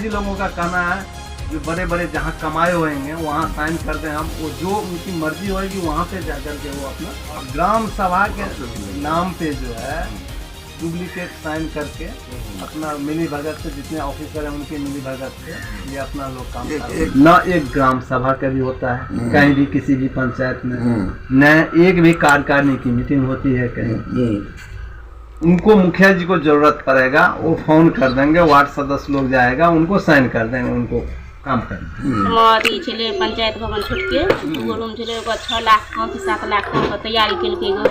जी लोगों का कहना है जो बड़े बड़े जहाँ कमाए होंगे वहाँ साइन कर दें हम, वो जो उनकी मर्जी होगी वहाँ पे जाकर के वो अपना ग्राम सभा के नाम पे जो है डुप्लीकेट साइन करके अपना मिली भगत से जितने ऑफिसर हैं उनके मिली भगत से ये अपना लोग काम न एक ग्राम सभा का भी होता है कहीं भी किसी भी पंचायत में, न एक भी कार्यकारिणी की मीटिंग होती है कहीं। उनको मुखिया जी को जरूरत पड़ेगा वो फोन कर देंगे, वार्ड सदस्य लोग जाएगा उनको साइन कर देंगे, उनको काम हमारी छे पंचायत भवन छोटके रूम छे 6 लाख की 7 लाख का तैयारी केलकै गो,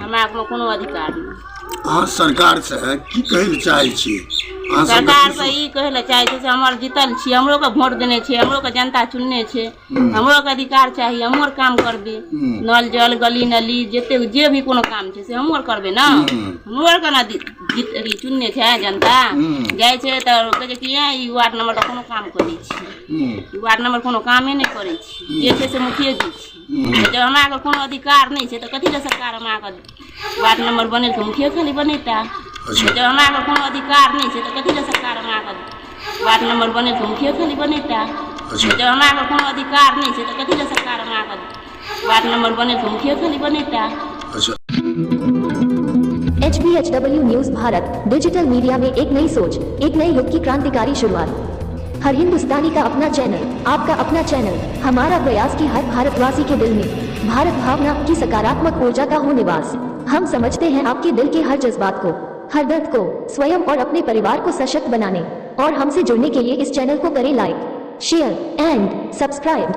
हमरा कोनो अधिकार नहीं। अहाँ सरकार से की कहले चाहे छी? सरकार से ई कहले चाहे छी से हमर जीतल छी, हमरो के वोट देने छी, हमरो के जनता चुनने छै, हमरो के अधिकार चाहिए, हमर काम करबे, नल जल गली नली जते जे भी कोनो काम छै से हमर करबे ना, हमर के ना चुनने छै जनता। जाय छै त कहे कि ई वार्ड नंबर का कोनो काम करै छी, वार्ड नंबर कोनो कामे नहीं करै छी, जे छै से मुखिया जी छी। जब हमरा के कोनो अधिकार नहीं छै त कथि ले सरकार हमरा के वार्ड नंबर बनेल के मुखिया खाली बनेता? जब हमरा के कोनो अधिकार नहीं छै त कथि ले सरकार हमरा के वार्ड नंबर बनेल के मुखिया खाली बनेता? जब हमरा के कोनो अधिकार नहीं छै त कथि ले सरकार हमरा के वार्ड नंबर बनेल के मुखिया खाली बनेता? HBHW news Bharat digital media में एक नई सोच, एक नए युग की क्रांतिकारी शुरुआत। हर हिंदुस्तानी का अपना चैनल, आपका अपना चैनल, हमारा प्रयास कि हर भारतवासी के दिल में भारत भावना की सकारात्मक ऊर्जा का हो निवास। हम समझते हैं आपके दिल के हर जज्बात को, हर दर्द को स्वयं और अपने परिवार को सशक्त बनाने और हमसे जुड़ने के लिए इस चैनल को करें लाइक, शेयर एंड सब्सक्राइब।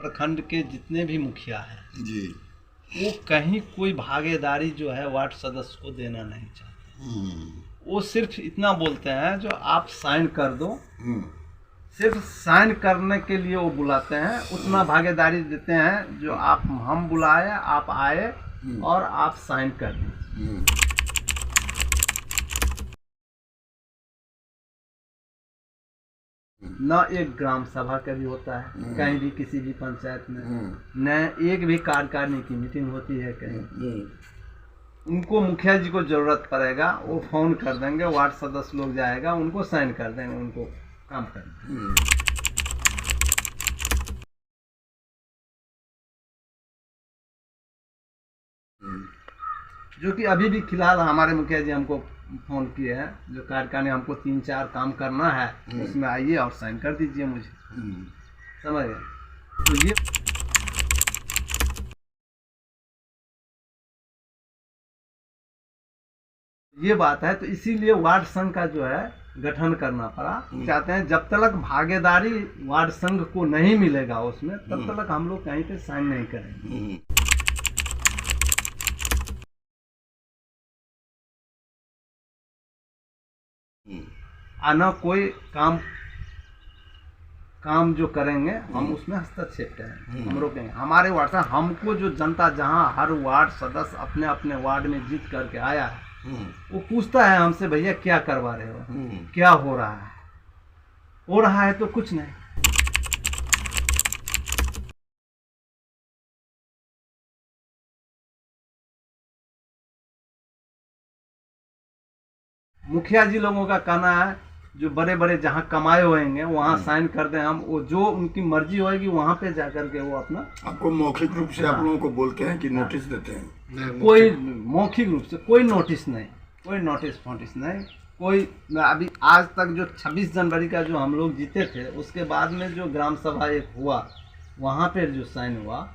प्रखंड के जितने भी मुखिया हैं जी वो कहीं कोई भागीदारी जो है वार्ड सदस्य को देना नहीं चाहते। वो सिर्फ इतना बोलते हैं जो आप साइन कर दो, सिर्फ साइन करने के लिए वो बुलाते हैं, उतना भागीदारी देते हैं जो आप हम बुलाए आप आए और आप साइन कर दीजिए। न एक ग्राम सभा का भी होता है कहीं भी किसी भी पंचायत में, न एक भी कार्यकारिणी की मीटिंग होती है कहीं। उनको मुखिया जी को जरूरत पड़ेगा वो फोन कर देंगे, वार्ड सदस्य लोग जाएगा उनको साइन कर देंगे, उनको काम करेंगे। जो कि अभी भी फिलहाल हमारे मुखिया जी हमको फोन किए हैं, जो कार्यकारिणी हमको 3-4 काम करना है उसमें आइए और साइन कर दीजिए मुझे, समझ गए? तो ये बात है, तो इसीलिए वार्ड संघ का जो है गठन करना पड़ा। चाहते हैं जब तक भागीदारी वार्ड संघ को नहीं मिलेगा उसमें, तब तक हम लोग कहीं पे साइन नहीं करेंगे। न कोई काम जो करेंगे हम उसमें हस्तक्षेप करेंगे, हम रोकेंगे। हमारे वार्ड से हमको जो जनता जहां हर वार्ड सदस्य अपने अपने वार्ड में जीत करके आया है वो पूछता है हमसे, भैया क्या करवा रहे हो, क्या हो रहा है? हो रहा है तो कुछ नहीं। मुखिया जी लोगों का कहना है जो बड़े बड़े जहाँ कमाए होंगे वहाँ साइन कर दें हम, वो जो उनकी मर्जी होगी वहाँ पे जाकर के वो अपना आपको मौखिक रूप से आप लोगों को बोलते हैं कि नोटिस देते हैं? कोई मौखिक रूप से कोई नोटिस नहीं, कोई नोटिस नहीं, कोई अभी आज तक जो 26 जनवरी का जो हम लोग जीते थे उसके बाद में जो ग्राम सभा एक हुआ वहाँ पे जो साइन हुआ,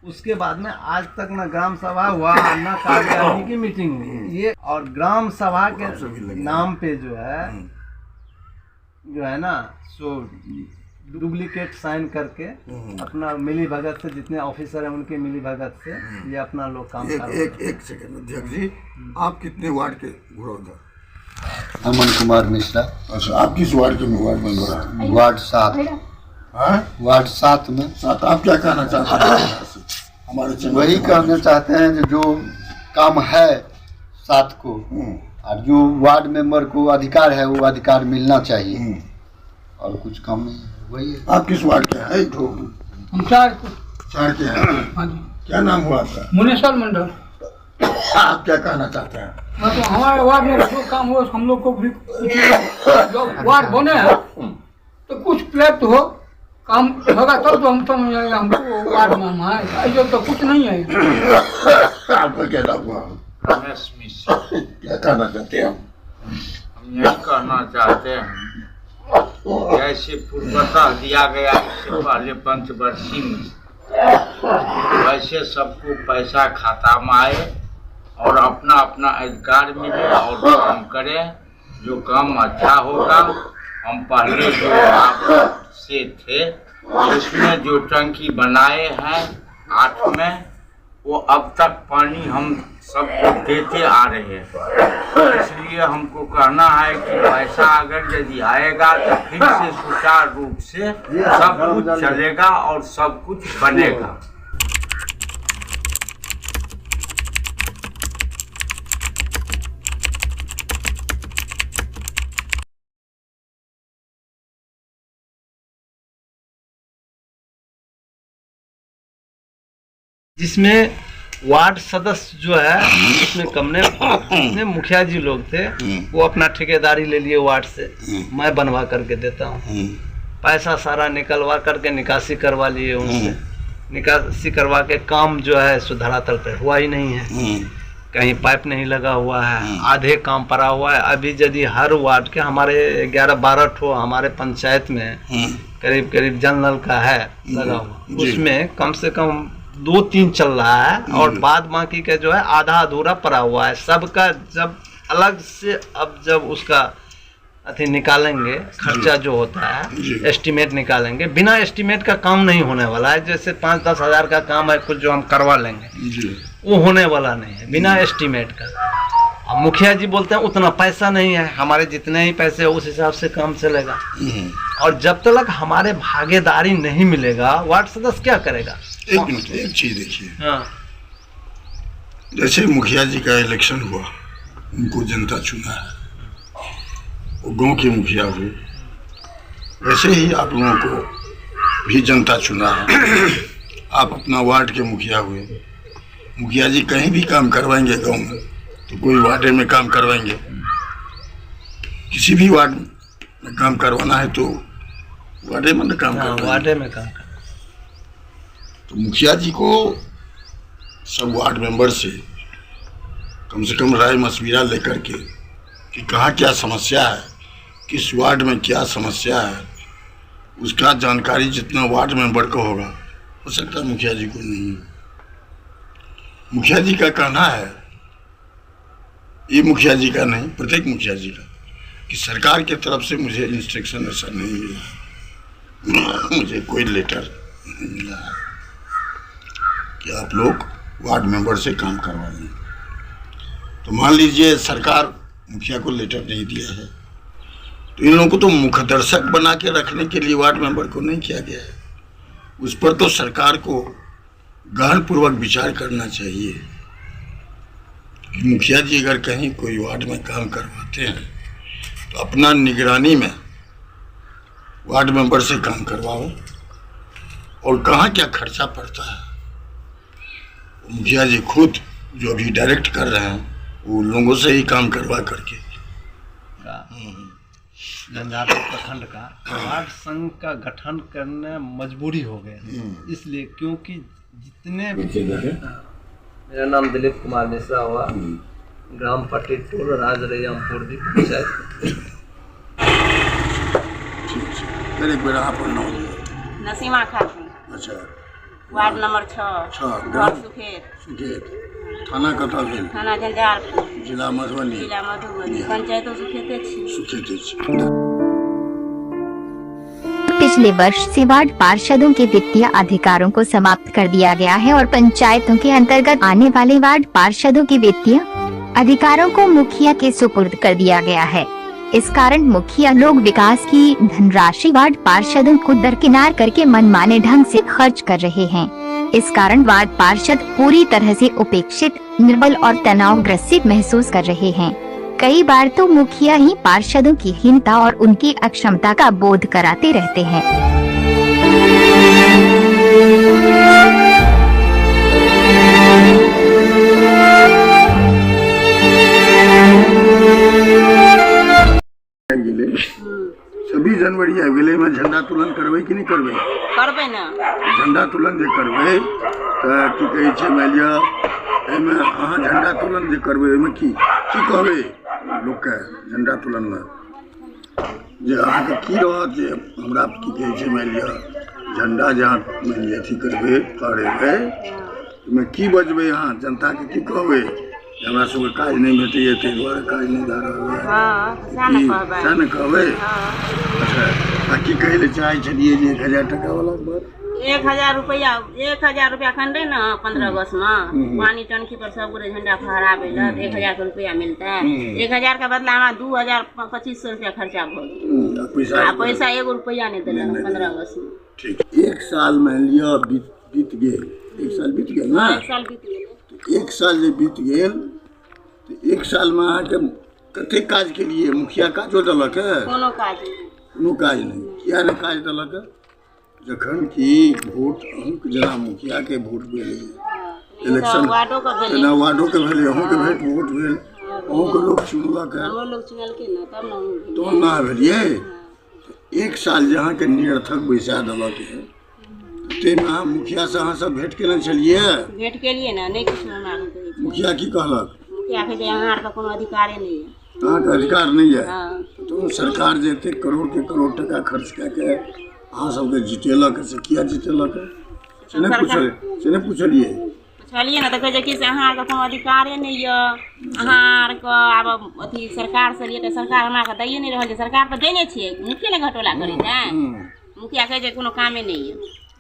उसके बाद में आज तक न ग्राम सभा हुआ न कार्यकारिणी की मीटिंग हुई। ये और ग्राम सभा के नाम पे जो है ना सो डुप्लीकेट साइन करके अपना मिली भगत से जितने ऑफिसर हैं उनके मिली भगत से ये अपना लोग काम कर रहे हैं। एक सेकंड अध्यक्ष जी, आप कितने वार्ड के घुड़ौधर? अमन कुमार मिश्रा। अच्छा, आप किस वार्ड के वार्ड मेंबर हैं? वार्ड 7। वार्ड 7 में। आप क्या कहना चाहते हैं? हमारे वही कहना चाहते हैं जो काम है 7 को और जो वार्ड मेंबर को अधिकार है वो अधिकार मिलना चाहिए और कुछ काम नहीं है, वही है। आप किस वार्ड के हैं? हम 4 के हैं। हाँ जी। क्या नाम हुआ आपका? मुनेश्वर मंडल। आप क्या कहना चाहते हैं? मतलब हमारे वार्ड में जो काम हो हम लोग को भी जो वार्ड बने हैं तो कुछ प्रयत्न हो, काम होगा तब तो हम समझ हमको वार्ड में है, ऐसे तो कुछ नहीं है। आपका क्या नाम हुआ? रमेश मिश्र। क्या कहना चाहते हैं? हम यही कहना चाहते हैं जैसे पूर्वतः दिया गया इससे पहले पंचवर्षीय में, वैसे सबको पैसा खाता में आए और अपना अपना अधिकार मिले और काम करें। जो काम अच्छा होगा, हम पहले जो आपसे थे उसमें जो टंकी बनाए हैं 8 में, वो अब तक पानी हम सबको देते आ रहे हैं। इसलिए हमको कहना है कि पैसा अगर यदि आएगा तो फिर से सुचारू रूप से सब कुछ चलेगा और सब कुछ बनेगा। जिसमें वार्ड सदस्य जो है उसमें कमने जितने मुखिया जी लोग थे वो अपना ठेकेदारी ले लिए वार्ड से, मैं बनवा करके देता हूँ। पैसा सारा निकलवा करके निकासी करवा लिए उनसे, निकासी करवा के काम जो है सो धरातल पे हुआ ही नहीं है, कहीं पाइप नहीं लगा हुआ है, आधे काम पड़ा हुआ है। अभी यदि हर वार्ड के हमारे 11-12 ठो हमारे पंचायत में करीब करीब जल नल का है लगा हुआ, उसमें कम से कम 2-3 चल रहा है और बाद बाकी के जो है आधा अधूरा पड़ा हुआ है। सबका जब अलग से अब जब उसका अथी निकालेंगे, खर्चा जो होता है एस्टीमेट निकालेंगे, बिना एस्टीमेट का काम नहीं होने वाला है। जैसे 5-10 हज़ार का काम है कुछ जो हम करवा लेंगे, वो होने वाला नहीं है बिना एस्टीमेट का। अब मुखिया जी बोलते हैं उतना पैसा नहीं है, हमारे जितने ही पैसे उस हिसाब से काम चलेगा। और जब तक हमारे भागीदारी नहीं मिलेगा वार्ड सदस्य क्या करेगा? एक मिनट, एक चीज देखिए। हाँ, जैसे मुखिया जी का इलेक्शन हुआ, उनको जनता चुना है, वो गांव के मुखिया हुए, वैसे ही आप लोगों को भी जनता चुना है। आप अपना वार्ड के मुखिया हुए, मुखिया जी कहीं भी काम करवाएंगे गांव में तो कोई वार्ड में काम करवाएंगे, किसी भी वार्ड में काम करवाना है तो वार्ड में काम करवाएंगे। वार्ड में काम कर। तो मुखिया जी को सब वार्ड मेंबर से कम राय मशविरा लेकर के कि कहाँ क्या समस्या है, किस वार्ड में क्या समस्या है, उसका जानकारी जितना वार्ड मेंबर को होगा, हो सकता है मुखिया जी को नहीं। मुखिया जी का कहना है, ये मुखिया जी का नहीं, प्रत्येक मुखिया जी का, कि सरकार की तरफ से मुझे इंस्ट्रक्शन ऐसा नहीं मिला, मुझे कोई लेटर नहीं मिला है कि आप लोग वार्ड मेंबर से काम करवाइए। तो मान लीजिए सरकार मुखिया को लेटर नहीं दिया है, तो इन लोगों को तो मुखदर्शक बना के रखने के लिए वार्ड मेंबर को नहीं किया गया है। उस पर तो सरकार को गहनपूर्वक विचार करना चाहिए कि मुखिया जी अगर कहीं कोई वार्ड में काम करवाते हैं तो अपना निगरानी में वार्ड मेंबर से काम करवाओ, और कहाँ क्या खर्चा पड़ता है मुखिया जी खुद जो अभी डायरेक्ट कर रहे हैं वो लोगों से ही काम करवा करके। झंझारपुर प्रखंड का वार्ड संघ का गठन करने मजबूरी हो गए, इसलिए क्योंकि जितने मेरा नाम दिलीप कुमार मिश्रा हुआ, ग्राम पट्टीपुर, राजरैयामपुर भी पंचायत। फिर एक बार आप नसीमा खातून, अच्छा, वार्ड नंबर 6, ग्राम सुखेत, थाना कतऽ भेल? थाना झंझारपुर, जिला मधुबनी, जिला मधुबनी, पंचायत सुखेते छी। सुखेते छी। पिछले वर्ष से वार्ड पार्षदों के वित्तीय अधिकारों को समाप्त कर दिया गया है और पंचायतों के अंतर्गत आने वाले वार्ड पार्षदों के वित्तीय अधिकारों को मुखिया के सुपुर्द कर दिया गया है। इस कारण मुखिया लोग विकास की धनराशि वार्ड पार्षदों को दरकिनार करके मनमाने ढंग से खर्च कर रहे हैं। इस कारण वार्ड पार्षद पूरी तरह से उपेक्षित, निर्बल और तनावग्रसित महसूस कर रहे हैं। कई बार तो मुखिया ही पार्षदों की हीनता और उनकी अक्षमता का बोध कराते रहते हैं। गेले 26 जनवरी आबि गेले, में झंडा तोलन करबै कि नहीं करबै? करबै ना। झंडा तोलन जे करबै तऽ की कहै छै, मान लिअ एहिमे अहाँ झंडा तोलन जे करबै ओहिमे की कहबै लोकके? झंडा तोलनमे जे अहाँके की रहत जे हमरा की कहै छै, मान लिअ झंडा जे अहाँ मान लिअ अथी करबै फहरेबै, ओहिमे की बजबै अहाँ जनताके की कहबै? हमरा सबके काज नहीं भेटैए ताहि दुआरे काज नहीं भए रहल है, सएह ने कहबै? अच्छा, आ की कहै लए चाहै छलियै जे 1000 टका वाला बात? 1000 रुपया एखन रहे ना 15 अगस्त में पानी टंकी पर सब गोरे झंडा फहराबे ला 1000 के रुपया मिलता है। 1000 के बदला में 2500 रुपया खर्चा भ गेल, पैसा 1 रुपया नहीं देलक 15 अगस्त में। ठीक, एक साल मान लिअ बीत गेल, एक साल बीत गेल ना? एक साल बीत गेल। एक साल जे बीत गेल तऽ एक साल में अहाँके कते काज केलिए? मुखिया काजो देलक है? कोनो काज नहीं। किया नहीं काज देलक? जखन कि वोट अहूँके जेना मुखियाके वोट भेलै, इलेक्शन वार्डो के भेलै, अहूँके वोट भेल, अहूँके लोक चुनलक है, तो ना भेलियै? एक साल जे अहाँके निरर्थक बैसा देलक है, ताहिमे अहाँ मुखिया से अहाँ सब भेंट केने छलियै? भेंट केलियै ना, नहीं किछु हमरा कहै छै। मुखिया की कहलक? मुखिया कहै छै अहाँ आरके कोनो अधिकारे नहीं है। अहाँके अधिकार नहीं है? तो सरकार जे एतेक करोड़ के करोड़ टका खर्च कए के अहाँ सबके जितेलक, से किया जितेलक? से नहीं पूछलियै? पूछलियै ना तऽ कहै छै कि से अहाँ आरके कोनो अधिकारे नहीं है, अहाँ आरके आब अथी सरकार से लिए तऽ सरकार हमरा आरके दैए नहीं रहल छै। सरकार तऽ देने छियै, मुखिया ने घटोला करै छै। मुखिया कहै छै कोनो कामे नहीं है,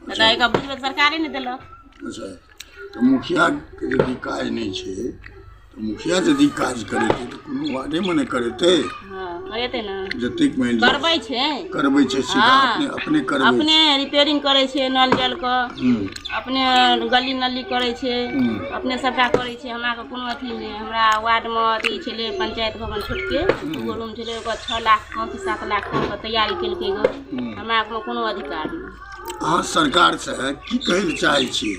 तऽ एकर बुझबै सरकारे नहीं देलक। अच्छा, तो मुखिया के यदि काज नहीं छै, तो मुखिया यदि काज करेतै तऽ कोनो वार्डे में नहीं करेतै? करेतै ना, जतेक मानि लिअ करबै छै सीधा अपने करबै, अपने रिपेयरिंग करै छै नल जल के, अपने गली नली करै छै, अपने सबटा करै छै। हमरा के कोनो अथी नहीं। हमरा वार्ड में अथी छलै पंचायत भवन छोटके 2 रूम छलै, ओकर 6 लाख कम कि 7 लाख कम के तैयारी केलकै गो। हमरा के कोनो अधिकार नहीं। अहाँ सरकार से की कहै लए चाहै छी?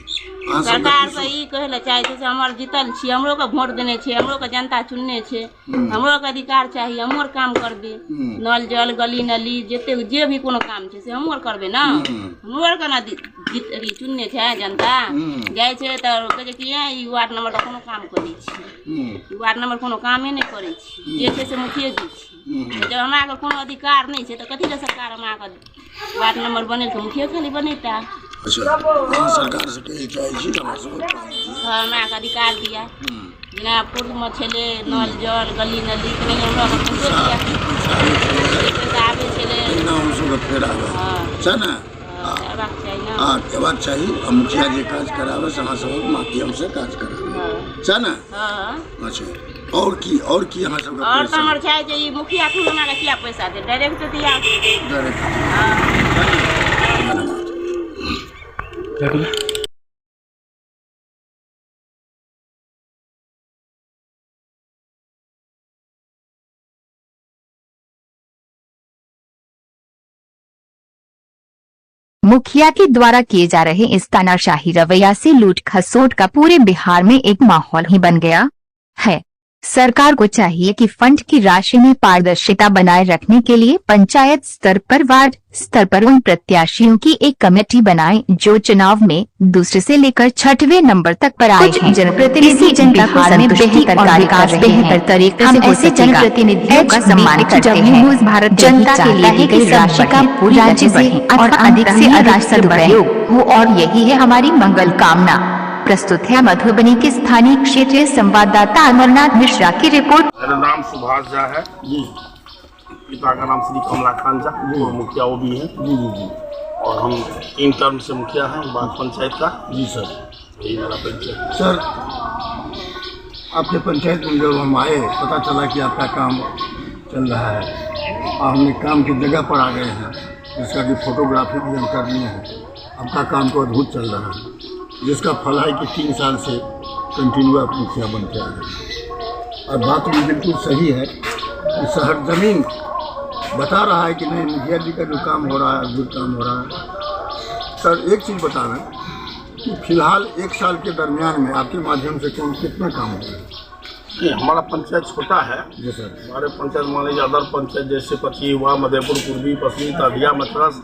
सरकार से ई कहै लए चाहै छै से हमर जीतल छी, हमरो के वोट देने छै, हमरो के जनता चुनने छै, हमरो के अधिकार चाहिए, हमर काम करबे। नल जल गली नली जते जे भी कोनो काम छै से हमर करबे ना। हमर के ना चुनने छै जनता। जाइ छै तऽ कहै छै कि ई वार्ड नंबर का कोनो काम करै छी, वार्ड नंबर कोनो कामे नहीं करै छी, जे छै से मुखिया जी छी। जब हमरा के कोनो अधिकार नहीं छै तऽ कथी ले सरकार हमरा के वार्ड नंबर बनेलकै? मुखिया खाली बनेता। अच्छा, अहाँ सरकार से कहै चाहै छी हमरा के अधिकार दिया, जेना पूर्व में छलै नल जल गली नली नहीं हमरा के पैसा दिया, पैसा आबे छलै ना हम सब फेर आबे छै ना, एबाक चाही। मुखिया जे काज कराबे से अहाँ सब माध्यम से काज कराबे छै ना? अच्छा, और की अहाँ सब और त हमर चाहे जे ई मुखिया थू हमरा के किया पैसा दे, डायरेक्ट दिया, डायरेक्ट। मुखिया के द्वारा किए जा रहे इस तानाशाही रवैया से लूट खसोट का पूरे बिहार में एक माहौल ही बन गया है। सरकार को चाहिए कि फंड की राशि में पारदर्शिता बनाए रखने के लिए पंचायत स्तर पर वार्ड स्तर पर उन प्रत्याशियों की एक कमेटी बनाए जो चुनाव में दूसरे से लेकर 6वें नंबर तक पर आए हैं। जनप्रतिनिधि जनता को संतुष्टि और विकास बेहतर तरीके से ऐसे जनप्रतिनिधियों का सम्मान करते हैं। भारत जनता के लिए दी गई राशि का पूरी राज्य से और अधिक से अधिक सदुपयोग हो और यही है हमारी मंगल कामना। प्रस्तुत है मधुबनी के स्थानीय क्षेत्रीय संवाददाता अमरनाथ मिश्रा की रिपोर्ट। मेरा नाम सुभाष झा है जी, पिता का नाम श्री कमला खान झा, और मुखिया वो भी है जी। और हम 3 टर्म से मुखिया हैं बाग पंचायत का जी सर। यही मेरा परिचय सर। आपके पंचायत में जब हम आए पता चला कि आपका काम चल रहा है, और हमने काम की जगह पर आ गए हैं, जिसका कि फोटोग्राफी भी हम कर लिए हैं। आपका काम तो अद्भुत चल रहा है, जिसका फल है कि 3 साल से कंटिन्यू आप मुखिया बन के आ गए। और बात भी बिल्कुल सही है कि शहर ज़मीन बता रहा है कि नहीं मुखिया जी का जो काम हो रहा है अद्भुत काम हो रहा है। सर एक चीज़ बता रहे कि फिलहाल 1 साल के दरमियान में आपके माध्यम से कितना काम हो रहा है? नहीं, हमारा पंचायत छोटा है जी सर। हमारे पंचायत मान लीजिए अदर पंचायत जैसे पची हुआ, मधेपुर पूर्वी, पश्चिमी, तादिया, मथुरस,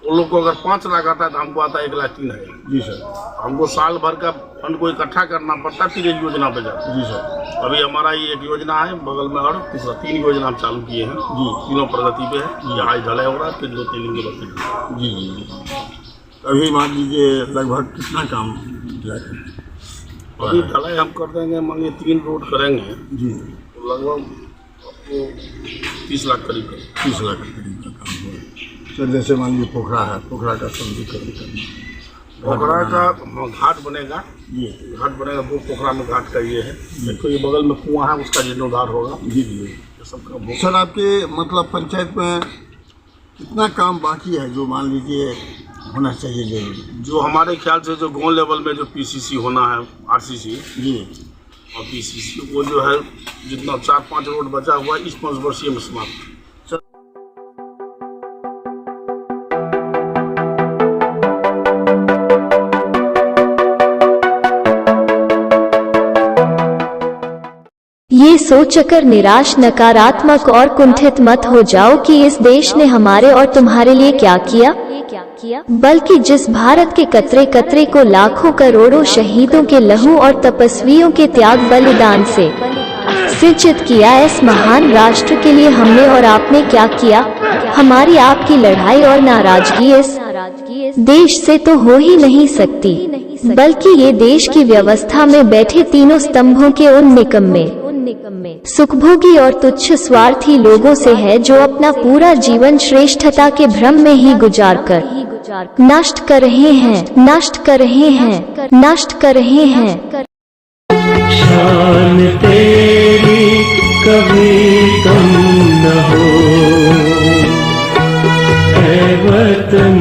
उन लोग को अगर 5 लाख आता है तो हमको आता है 1,03,000 जी सर। हमको साल भर का फंड को इकट्ठा करना पड़ता है, फिर एक योजना पे जाता है जी सर। अभी हमारा ये एक योजना है बगल में, और 3 योजना हम चालू किए हैं जी, तीनों प्रगति पे है। यहाँ ढलाई हो रहा है, फिर 2-3 दिन के बाद जी जी। अभी मान लीजिए लगभग कितना काम अभी ढलाई हम कर देंगे, मान लीजिए 3 रोड करेंगे जी, तो लगभग आपको 30 लाख करीब 30 लाख के करीब का काम हो। तो जैसे मान लीजिए पोखरा है, पोखरा का सौंदर्यीकरण करना, पोखरा का घाट बनेगा, ये घाट बनेगा, 2 पोखरा में घाट का ये है। देखो ये बगल में कुआं है, उसका जीर्णोद्धार होगा जी जी। ये सब का सर आपके मतलब पंचायत में कितना काम बाकी है जो मान लीजिए होना चाहिए जरूरी? जो हमारे ख्याल से जो गांव लेवल में जो पीसीसी होना है, आरसीसी जी, और पीसीसी वो जो है जितना 4-5 रोड बचा हुआ है इस 5 वर्षीय में समाप्त। ये सोचकर निराश, नकारात्मक और कुंठित मत हो जाओ कि इस देश ने हमारे और तुम्हारे लिए क्या किया, बल्कि जिस भारत के कतरे कतरे को लाखों करोड़ों शहीदों के लहू और तपस्वियों के त्याग बलिदान से सृजित किया, इस महान राष्ट्र के लिए हमने और आपने क्या किया। हमारी आपकी लड़ाई और नाराजगी इस देश से तो हो ही नहीं सकती, बल्कि ये देश की व्यवस्था में बैठे तीनों स्तंभों के उन निकम्मे, सुखभोगी और तुच्छ स्वार्थी लोगों से है जो अपना पूरा जीवन श्रेष्ठता के भ्रम में ही गुजार कर नष्ट कर रहे हैं, नष्ट कर रहे हैं, नष्ट कर रहे हैं। शान तेरी कभी कम न हो ऐ वतन।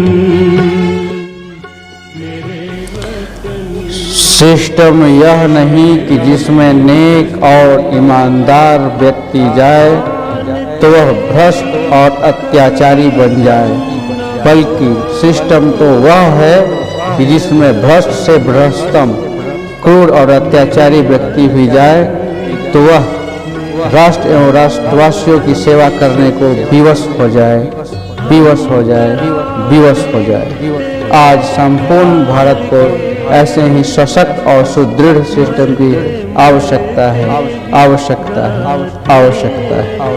सिस्टम यह नहीं कि जिसमें नेक और ईमानदार व्यक्ति जाए तो वह भ्रष्ट और अत्याचारी बन जाए, बल्कि सिस्टम तो वह है कि जिसमें भ्रष्ट से भ्रष्टतम, क्रूर और अत्याचारी व्यक्ति भी जाए तो वह राष्ट्र एवं राष्ट्रवासियों की सेवा करने को विवश हो जाए, विवश हो जाए, विवश हो जाए। आज संपूर्ण भारत को ऐसे ही सशक्त और सुदृढ़ सिस्टम की आवश्यकता है, आवश्यकता है, आवश्यकता है।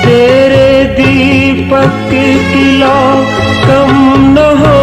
तेरे दीपक की लौ कम न हो